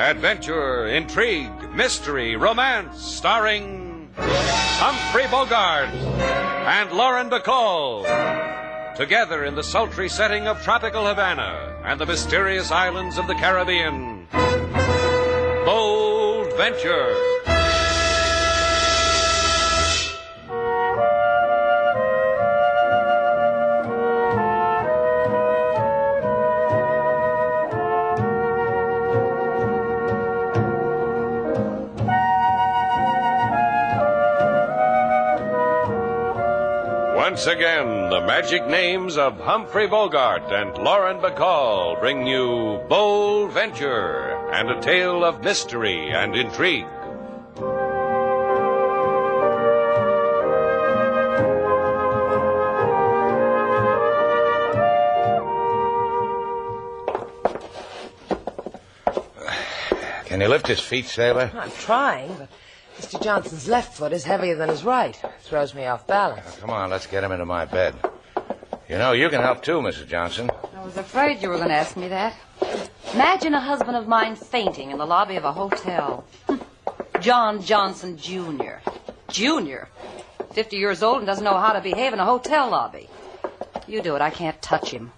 Adventure, intrigue, mystery, romance, starring Humphrey Bogart and Lauren Bacall. Together in the sultry setting of tropical Havana and the mysterious islands of the Caribbean. Bold Venture. Once again, the magic names of Humphrey Bogart and Lauren Bacall bring you Bold Venture and a tale of mystery and intrigue. Can you lift his feet, sailor? I'm trying, but Mr. Johnson's left foot is heavier than his right. Throws me off balance. Come on, let's get him into my bed. You know, you can help too, Mrs. Johnson. I was afraid you were going to ask me that. Imagine a husband of mine fainting in the lobby of a hotel. John Johnson, Jr. Junior. 50 years old and doesn't know how to behave in a hotel lobby. You do it, I can't touch him.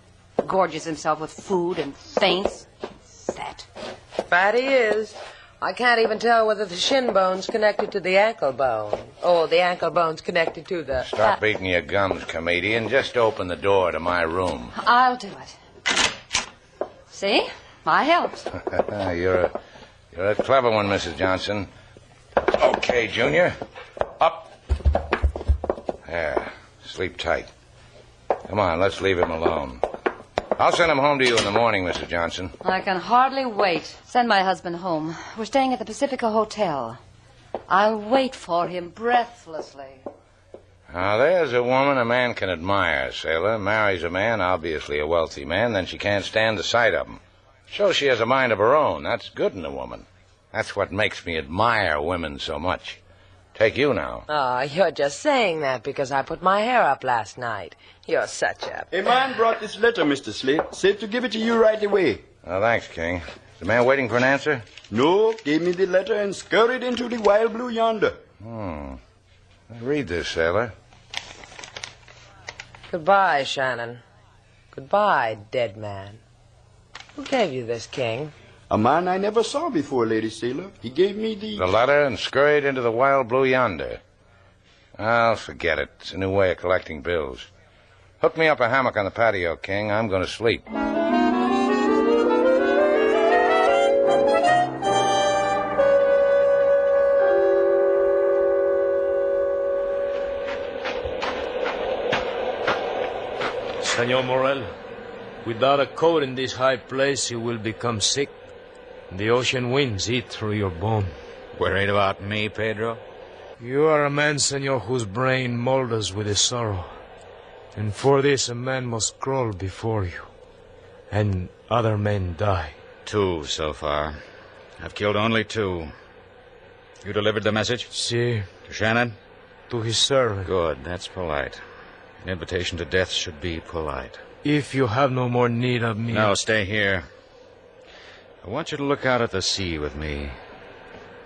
Gorges himself with food and faints. Fat. Fat he is. I can't even tell whether the shin bone's connected to the ankle bone or the ankle bone's connected to the... Stop beating your gums, comedian. Just open the door to my room. I'll do it. See? I helped. You're a clever one, Mrs. Johnson. Okay, Junior. Up. There. Sleep tight. Come on, let's leave him alone. I'll send him home to you in the morning, Mrs. Johnson. I can hardly wait. Send my husband home. We're staying at the Pacifica Hotel. I'll wait for him breathlessly. Now, there's a woman a man can admire, sailor. Marries a man, obviously a wealthy man, then she can't stand the sight of him. Shows she has a mind of her own. That's good in a woman. That's what makes me admire women so much. Take you now. Oh, you're just saying that because I put my hair up last night. You're such a... A man brought this letter, Mr. Slade. Said to give it to you right away. Oh, thanks, King. Is the man waiting for an answer? No, gave me the letter and scurried into the wild blue yonder. Read this, sailor. Goodbye, Shannon. Goodbye, dead man. Who gave you this, King? A man I never saw before, Lady Sailor. He gave me the letter and scurried into the wild blue yonder. I'll forget it. It's a new way of collecting bills. Hook me up a hammock on the patio, King. I'm going to sleep. Senor Morel, without a coat in this high place, you will become sick. The ocean winds eat through your bone. Worried about me, Pedro? You are a man, senor, whose brain molders with his sorrow. And for this, a man must crawl before you. And other men die. 2 so far. I've killed only 2. You delivered the message? Si. To Shannon? To his servant. Good, that's polite. An invitation to death should be polite. If you have no more need of me... No, stay here. I want you to look out at the sea with me.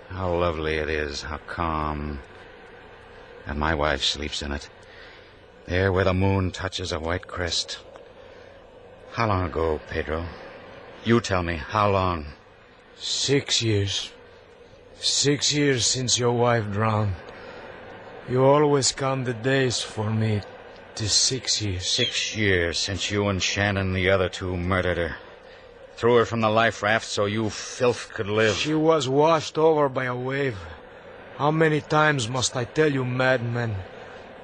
How lovely it is, how calm. And my wife sleeps in it. There where the moon touches a white crest. How long ago, Pedro? You tell me, how long? 6 years. 6 years since your wife drowned. You always count the days for me. 'Tis 6 years. 6 years since you and Shannon, the other 2, murdered her. Threw her from the life raft so you filth could live. She was washed over by a wave. How many times must I tell you, madman?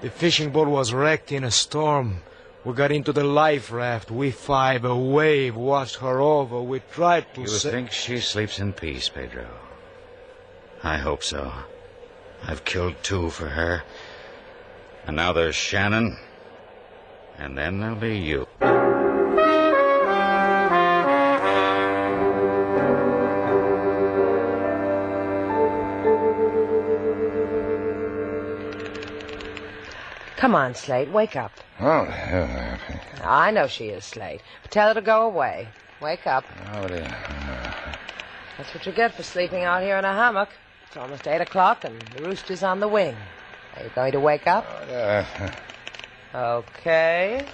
The fishing boat was wrecked in a storm. We got into the life raft. We 5, a wave washed her over. We tried to... You think she sleeps in peace, Pedro? I hope so. I've killed 2 for her. And now there's Shannon. And then there'll be you. Come on, Slate, wake up. Oh, I know she is, Slate. But tell her to go away. Wake up. Oh, dear. That's what you get for sleeping out here in a hammock. It's almost 8 o'clock and the rooster's on the wing. Are you going to wake up? Okay.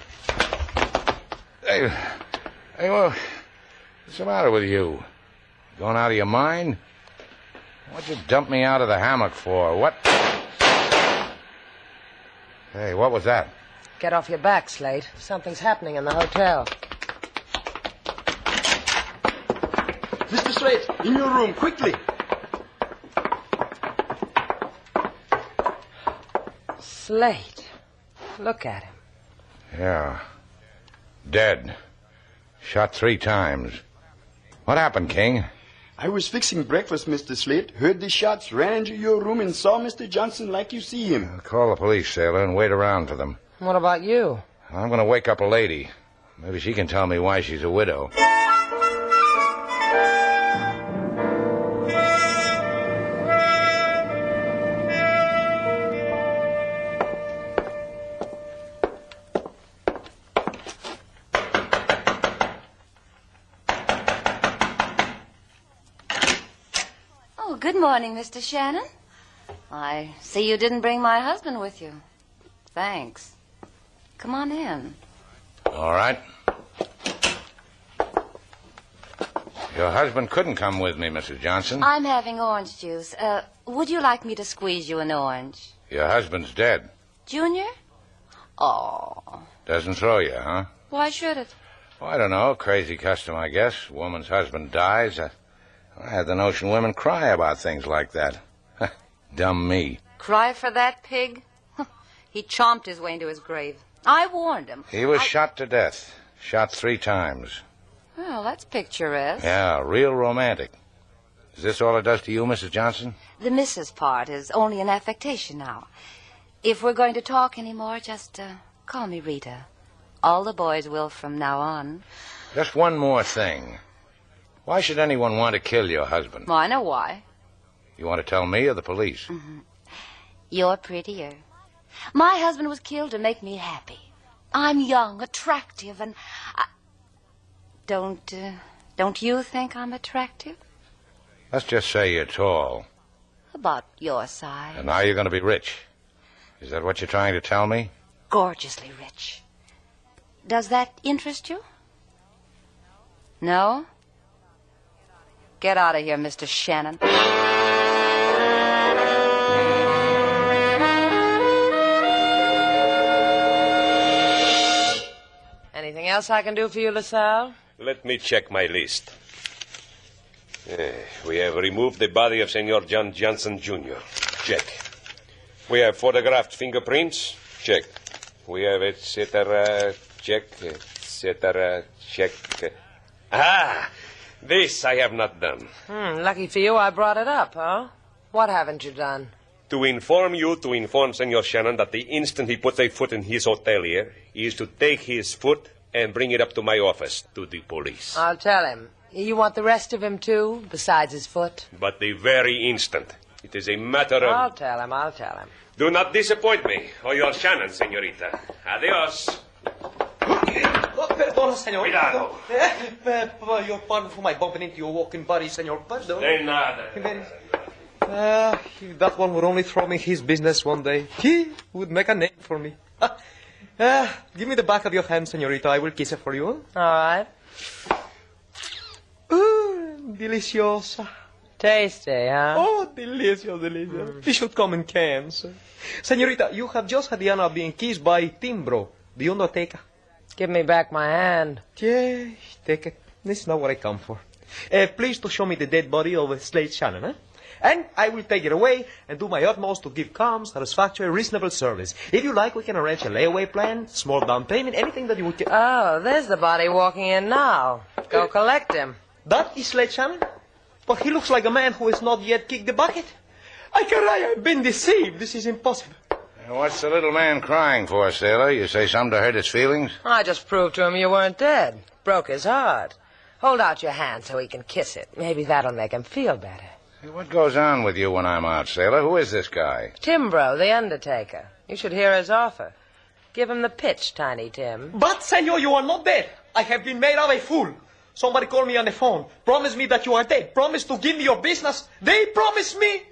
Hey, what's the matter with you? Going out of your mind? What'd you dump me out of the hammock for? What? Hey, what was that? Get off your back, Slate. Something's happening in the hotel. Mr. Slate, in your room, quickly. Slate. Look at him. Yeah. Dead. Shot 3 times. What happened, King? I was fixing breakfast, Mr. Slate. Heard the shots, ran into your room and saw Mr. Johnson like you see him. Call the police, sailor, and wait around for them. What about you? I'm going to wake up a lady. Maybe she can tell me why she's a widow. Good morning, Mr. Shannon. I see you didn't bring my husband with you. Thanks. Come on in. All right. Your husband couldn't come with me, Mrs. Johnson. I'm having orange juice. Would you like me to squeeze you an orange? Your husband's dead. Junior? Oh. Doesn't throw you, huh? Why should it? Oh, I don't know. Crazy custom, I guess. Woman's husband dies. I had the notion women cry about things like that. Dumb me. Cry for that pig? He chomped his way into his grave. I warned him. He was shot to death. Shot 3 times. Well, that's picturesque. Yeah, real romantic. Is this all it does to you, Mrs. Johnson? The Mrs. part is only an affectation now. If we're going to talk anymore, just call me Rita. All the boys will from now on. Just one more thing. Why should anyone want to kill your husband? Well, I know why. You want to tell me or the police? Mm-hmm. You're prettier. My husband was killed to make me happy. I'm young, attractive, and don't you think I'm attractive? Let's just say you're tall. About your size. And now you're going to be rich. Is that what you're trying to tell me? Gorgeously rich. Does that interest you? No? Get out of here, Mr. Shannon. Anything else I can do for you, LaSalle? Let me check my list. We have removed the body of Senor John Johnson, Jr. Check. We have photographed fingerprints. Check. We have etc. Check. Etc. Check. Ah! This I have not done. Lucky for you I brought it up, huh? What haven't you done? To inform Senor Shannon that the instant he puts a foot in his hotel here, he is to take his foot and bring it up to my office, to the police. I'll tell him. You want the rest of him, too, besides his foot? But the very instant. It is a matter of... I'll tell him. Do not disappoint me, or your Shannon, señorita. Adios. Perdona, senor. Cuidado. Your pardon for my bumping into your walking body, senor. Pardon. De nada. If that one would only throw me his business one day, he would make a name for me. Give me the back of your hand, senorita. I will kiss it for you. All right. Deliciosa. Tasty, huh? Oh, delicious. It should come in cans. Senorita, you have just had the honor of being kissed by Timbro, the undertaker. Give me back my hand. Yes, take it. This is not what I come for. Please to show me the dead body of Slade Shannon, eh? And I will take it away and do my utmost to give calm, satisfactory, reasonable service. If you like, we can arrange a layaway plan, small down payment, anything that you would... Oh, there's the body walking in now. Go collect him. That is Slade Shannon? But he looks like a man who has not yet kicked the bucket. I've been deceived. This is impossible. What's the little man crying for, sailor? You say something to hurt his feelings? I just proved to him you weren't dead. Broke his heart. Hold out your hand so he can kiss it. Maybe that'll make him feel better. Hey, what goes on with you when I'm out, sailor? Who is this guy? Timbro, the undertaker. You should hear his offer. Give him the pitch, Tiny Tim. But, senor, you are not dead. I have been made of a fool. Somebody call me on the phone. Promise me that you are dead. Promise to give me your business. They promise me.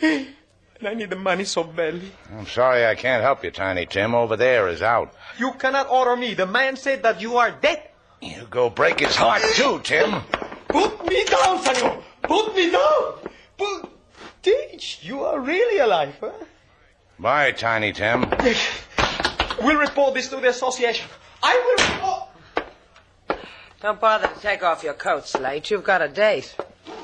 And I need the money so badly. I'm sorry I can't help you, Tiny Tim. Over there is out. You cannot order me. The man said that you are dead. You go break his heart, too, Tim. Put me down, senor. Put me down. Teach, you are really alive, huh? Bye, Tiny Tim. We'll report this to the association. I will report. Don't bother to take off your coat, Slate. You've got a date.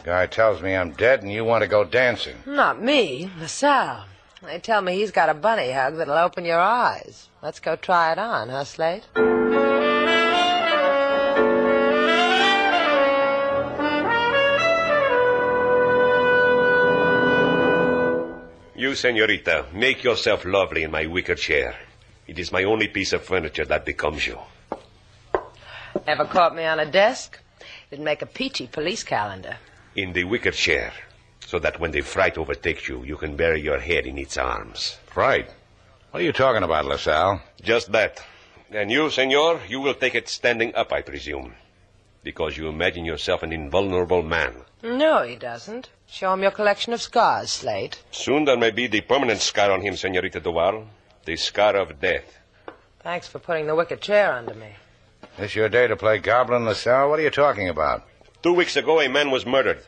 Guy tells me I'm dead and you want to go dancing. Not me, LaSalle. They tell me he's got a bunny hug that'll open your eyes. Let's go try it on, huh, Slate? You, senorita, make yourself lovely in my wicker chair. It is my only piece of furniture that becomes you. Ever caught me on a desk? It'd make a peachy police calendar. In the wicker chair, so that when the fright overtakes you, you can bury your head in its arms. Fright? What are you talking about, LaSalle? Just that. And you, senor, you will take it standing up, I presume. Because you imagine yourself an invulnerable man. No, he doesn't. Show him your collection of scars, Slate. Soon there may be the permanent scar on him, senorita Duval. The scar of death. Thanks for putting the wicker chair under me. This your day to play goblin, LaSalle? What are you talking about? 2 weeks ago, a man was murdered.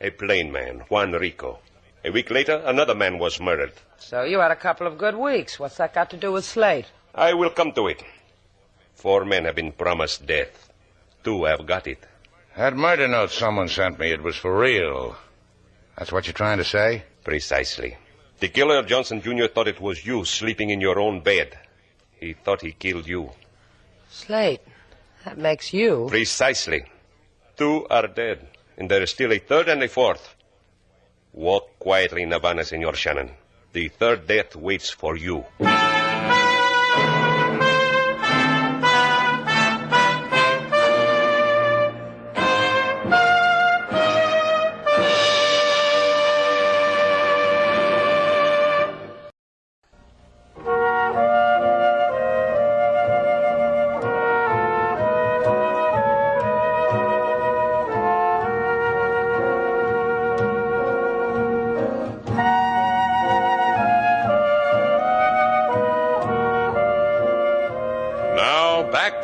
A plain man, Juan Rico. A week later, another man was murdered. So you had a couple of good weeks. What's that got to do with Slate? I will come to it. 4 men have been promised death. 2 have got it. That murder note someone sent me, it was for real. That's what you're trying to say? Precisely. The killer, Johnson Jr., thought it was you sleeping in your own bed. He thought he killed you. Slate, that makes you... Precisely. 2 are dead, and there is still a third and a fourth. Walk quietly in Havana, Senor Shannon. The third death waits for you.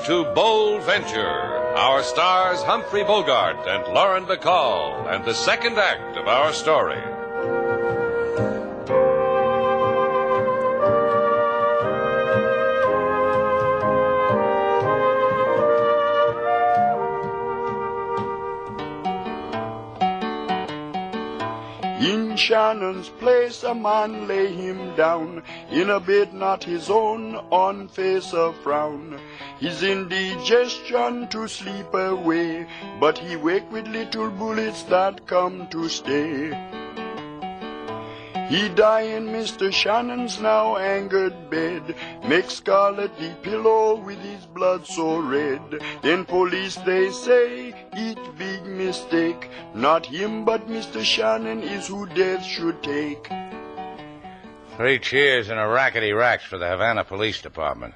To Bold Venture, our stars Humphrey Bogart and Lauren Bacall, and the second act of our story. In Shannon's place a man lay him down, in a bed not his own, on face a frown. His indigestion to sleep away, but he wake with little bullets that come to stay. He die in Mr. Shannon's now angered bed, make scarlet the pillow with his blood so red. Then police they say, it big mistake, not him but Mr. Shannon is who death should take. 3 cheers and a rackety racks for the Havana Police Department.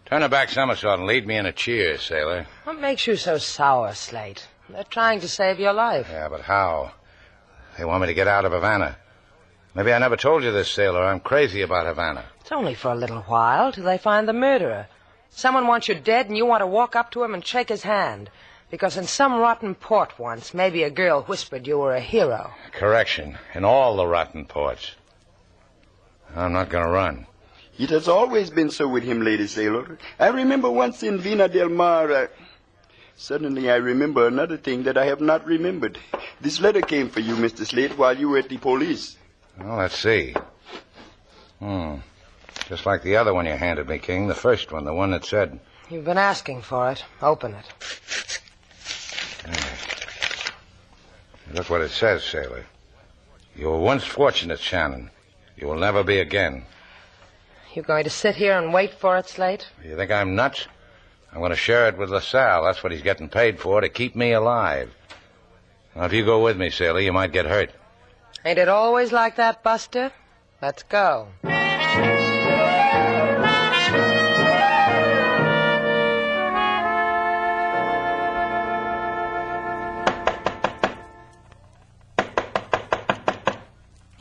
Turn a back somersault and lead me in a cheer, sailor. What makes you so sour, Slate? They're trying to save your life. Yeah, but how? They want me to get out of Havana. Maybe I never told you this, sailor. I'm crazy about Havana. It's only for a little while, till they find the murderer. Someone wants you dead, and you want to walk up to him and shake his hand. Because in some rotten port once, maybe a girl whispered you were a hero. Correction. In all the rotten ports. I'm not going to run. It has always been so with him, Lady Sailor. I remember once in Vina del Mar... Suddenly I remember another thing that I have not remembered. This letter came for you, Mr. Slate, while you were at the police. Well, let's see. Just like the other one you handed me, King. The first one, the one that said... You've been asking for it. Open it. Look what it says, sailor. You were once fortunate, Shannon. You will never be again. You going to sit here and wait for it, Slate? You think I'm nuts? I'm going to share it with LaSalle. That's what he's getting paid for, to keep me alive. Now, if you go with me, sailor, you might get hurt. Ain't it always like that, Buster? Let's go.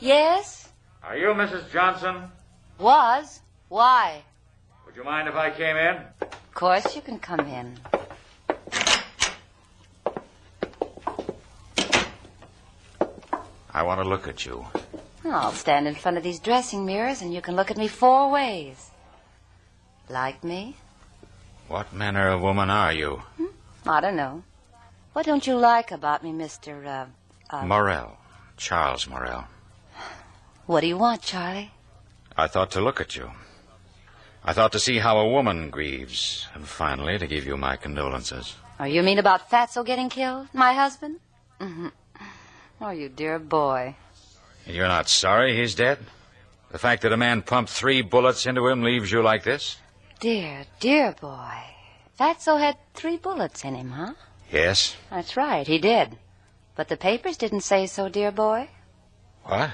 Yes? Are you Mrs. Johnson? Was. Why? Would you mind if I came in? Of course you can come in. I want to look at you. I'll stand in front of these dressing mirrors and you can look at me 4 ways. Like me? What manner of woman are you? I don't know. What don't you like about me, Mr. Morel. Charles Morel. What do you want, Charlie? I thought to look at you. I thought to see how a woman grieves, and finally to give you my condolences. Oh, you mean about Fatso getting killed? My husband? Oh, you dear boy. You're not sorry he's dead? The fact that a man pumped 3 bullets into him leaves you like this? Dear, dear boy. Fatso had 3 bullets in him, huh? Yes. That's right, he did. But the papers didn't say so, dear boy. What?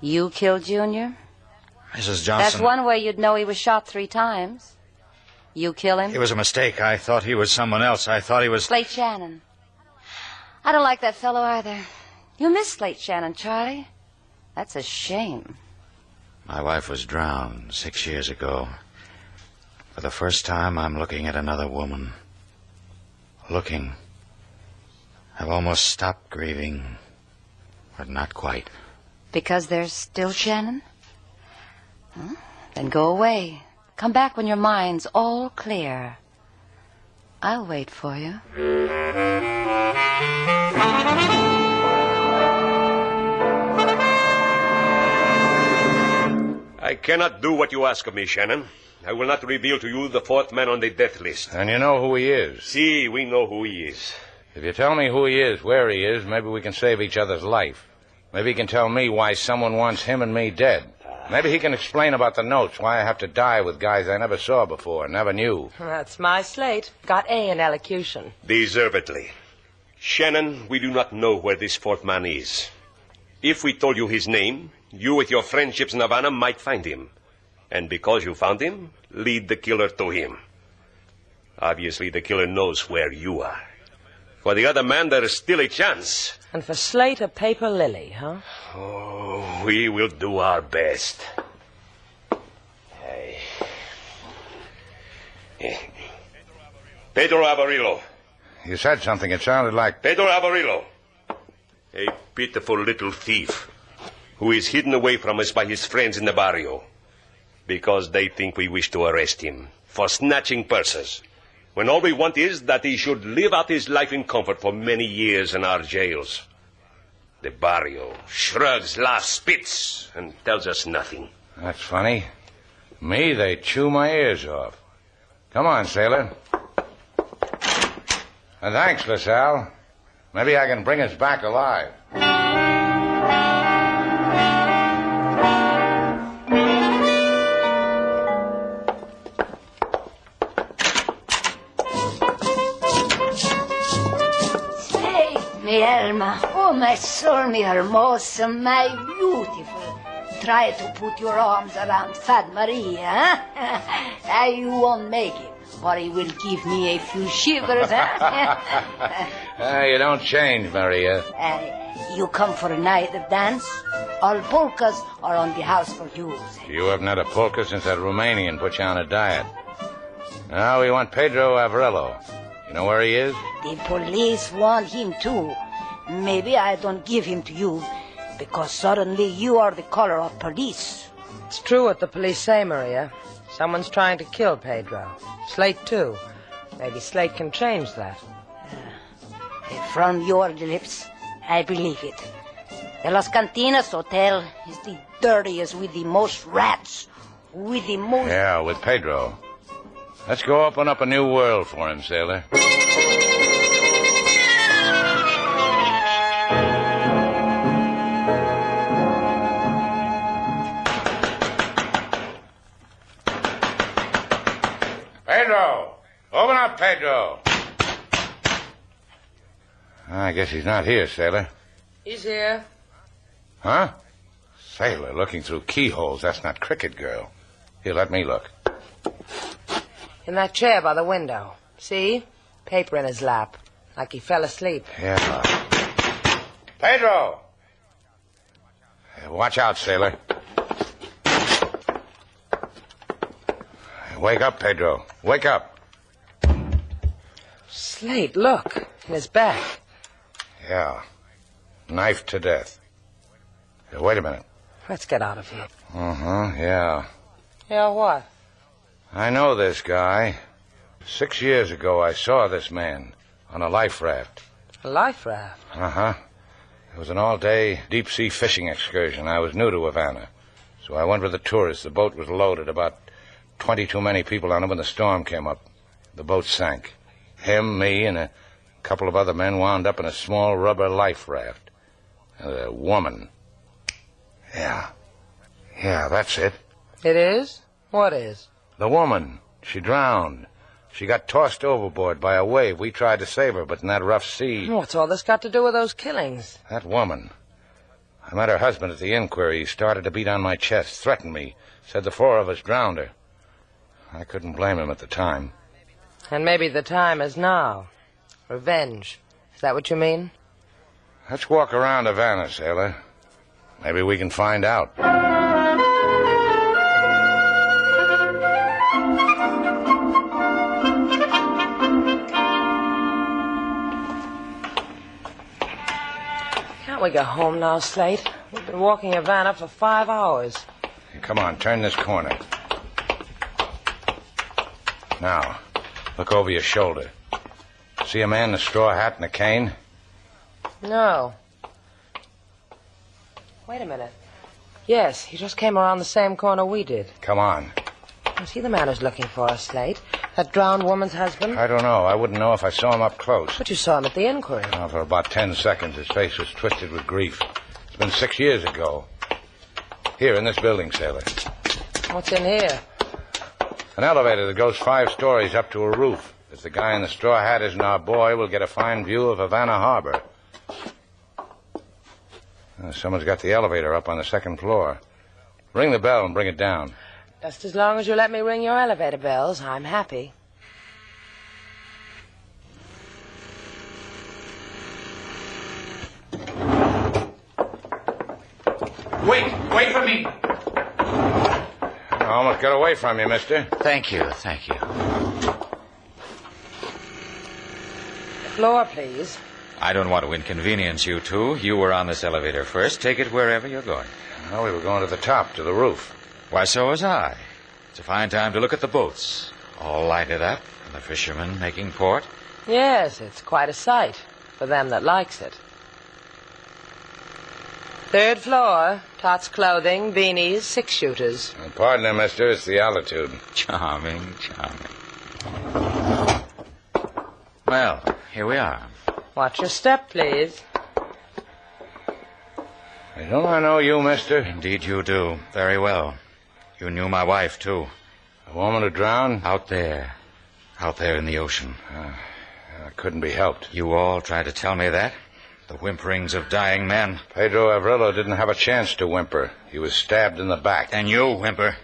You killed Junior? Mrs. Johnson... That's one way you'd know he was shot 3 times. You kill him? It was a mistake. I thought he was someone else. I thought he was... Slate Shannon. I don't like that fellow either. You miss Slate Shannon, Charlie. That's a shame. My wife was drowned 6 years ago. For the first time, I'm looking at another woman. Looking. I've almost stopped grieving, but not quite. Because there's still Shannon? Then go away. Come back when your mind's all clear. I'll wait for you. I cannot do what you ask of me, Shannon. I will not reveal to you the 4th man on the death list. And you know who he is? See, we know who he is. If you tell me who he is, where he is, maybe we can save each other's life. Maybe he can tell me why someone wants him and me dead. Maybe he can explain about the notes, why I have to die with guys I never saw before, never knew. That's my slate. Got A in elocution. Deservedly. Shannon, we do not know where this 4th man is. If we told you his name, you with your friendships in Havana might find him. And because you found him, lead the killer to him. Obviously, the killer knows where you are. For the other man, there is still a chance. And for Slate, a paper lily, huh? Oh, we will do our best. Pedro Avarillo. You said something. It sounded like... Pedro Avarillo. A pitiful little thief who is hidden away from us by his friends in the barrio because they think we wish to arrest him for snatching purses, when all we want is that he should live out his life in comfort for many years in our jails. The barrio shrugs, laughs, spits, and tells us nothing. That's funny. Me, they chew my ears off. Come on, sailor. And thanks, LaSalle. Maybe I can bring us back alive. Mi Alma, oh my soul, mi hermosa, my beautiful. Try to put your arms around Fat Maria, huh? You won't make it, but he will give me a few shivers, huh? You don't change, Maria. You come for a night of dance? All polkas are on the house for you. You haven't had a polka since that Romanian put you on a diet. Now we want Pedro Avarillo. You know where he is? The police want him too. Maybe I don't give him to you because suddenly you are the caller of police. It's true what the police say, Maria. Someone's trying to kill Pedro. Slate, too. Maybe Slate can change that. From your lips, I believe it. The Las Cantinas Hotel is the dirtiest with the most rats. With the most... Yeah, with Pedro. Let's go open up a new world for him, sailor. Pedro! Open up, Pedro! I guess he's not here, sailor. He's here. Huh? Sailor looking through keyholes. That's not cricket, girl. Here, let me look. In that chair by the window. See? Paper in his lap. Like he fell asleep. Yeah. Pedro! Watch out, sailor. Wake up, Pedro. Wake up. Slate, look. In his back. Yeah. Knifed to death. Hey, wait a minute. Let's get out of here. Yeah. Yeah, what? I know this guy. 6 years ago, I saw this man on a life raft. A life raft? It was an all-day deep-sea fishing excursion. I was new to Havana, so I went with the tourists. The boat was loaded, about 20 too many people on it when the storm came up. The boat sank. Him, me, and a couple of other men wound up in a small rubber life raft. A woman. Yeah, that's it. It is? What is? The woman. She drowned. She got tossed overboard by a wave. We tried to save her, but in that rough sea... What's all this got to do with those killings? That woman. I met her husband at the inquiry. He started to beat on my chest, threatened me, said the 4 of us drowned her. I couldn't blame him at the time. And maybe the time is now. Revenge. Is that what you mean? Let's walk around Havana, sailor. Maybe we can find out. Can't we go home now, Slate? We've been walking Havana for 5 hours. Hey, come on, turn this corner. Now, look over your shoulder. See a man in a straw hat and a cane? No. Wait a minute. Yes, he just came around the same corner we did. Come on. Was he the man who's looking for us, Slate? That drowned woman's husband? I don't know. I wouldn't know if I saw him up close. But you saw him at the inquiry. Oh, for about 10 seconds, his face was twisted with grief. It's been 6 years ago. Here, in this building, sailor. What's in here? An elevator that goes 5 stories up to a roof. If the guy in the straw hat isn't our boy, we'll get a fine view of Havana Harbor. Someone's got the elevator up on the 2nd floor. Ring the bell and bring it down. Just as long as you let me ring your elevator bells, I'm happy. Wait for me. I almost got away from you, mister. Thank you. Floor, please. I don't want to inconvenience you two. You were on this elevator first. Take it wherever you're going. Well, we were going to the top, to the roof. Why, so was I. It's a fine time to look at the boats. All lighted up, and the fishermen making port. Yes, it's quite a sight for them that likes it. 3rd floor, Tots clothing, beanies, 6-shooters. Pardon me, mister, it's the altitude. Charming. Well, here we are. Watch your step, please. Don't I know you, mister? Indeed you do. Very well. You knew my wife, too. The woman who drowned? Out there in the ocean. Couldn't be helped. You all tried to tell me that? The whimperings of dying men. Pedro Avrilo didn't have a chance to whimper. He was stabbed in the back. And you, whimper.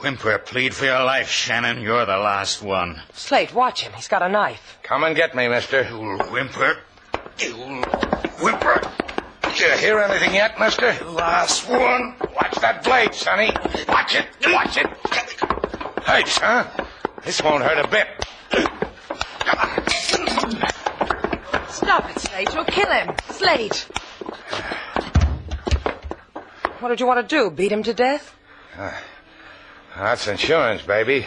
Whimper, plead for your life, Shannon. You're the last one. Slate, watch him. He's got a knife. Come and get me, mister. You'll whimper. You'll whimper. Did you hear anything yet, mister? The last one. Watch that blade, Sonny. Watch it. Hurts, huh? This won't hurt a bit. Stop it, Slate. You'll kill him. Slate. What did you want to do? Beat him to death? That's insurance, baby.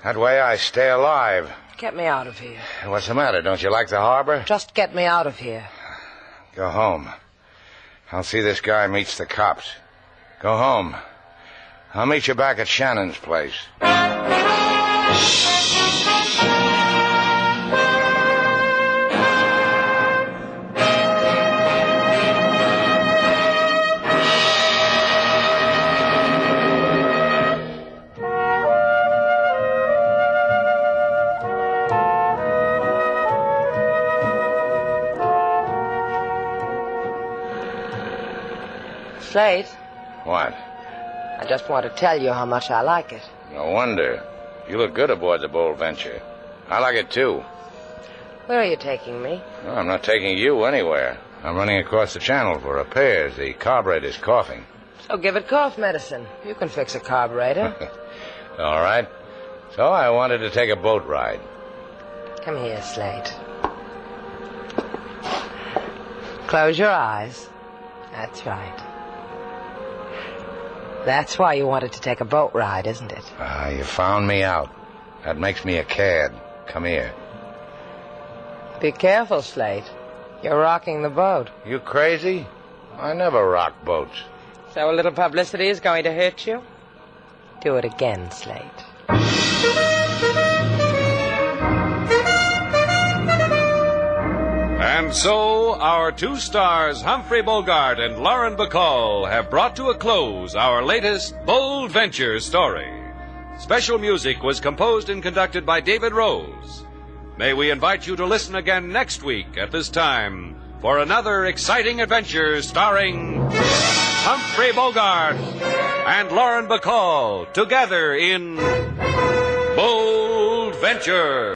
That way I stay alive. Get me out of here. What's the matter? Don't you like the harbor? Just get me out of here. Go home. I'll see this guy meets the cops. Go home. I'll meet you back at Shannon's place. Slate, What? I just want to tell you how much I like it. No wonder. You look good aboard the Bold Venture. I like it, too. Where are you taking me? No, I'm not taking you anywhere. I'm running across the channel for repairs. The carburetor's coughing. So give it cough medicine. You can fix a carburetor. All right. So I wanted to take a boat ride. Come here, Slate. Close your eyes. That's right. That's why you wanted to take a boat ride, isn't it? You found me out. That makes me a cad. Come here. Be careful, Slate. You're rocking the boat. You crazy? I never rock boats. So a little publicity is going to hurt you? Do it again, Slate. And so, our two stars, Humphrey Bogart and Lauren Bacall, have brought to a close our latest Bold Venture story. Special music was composed and conducted by David Rose. May we invite you to listen again next week at this time for another exciting adventure starring Humphrey Bogart and Lauren Bacall together in Bold Venture.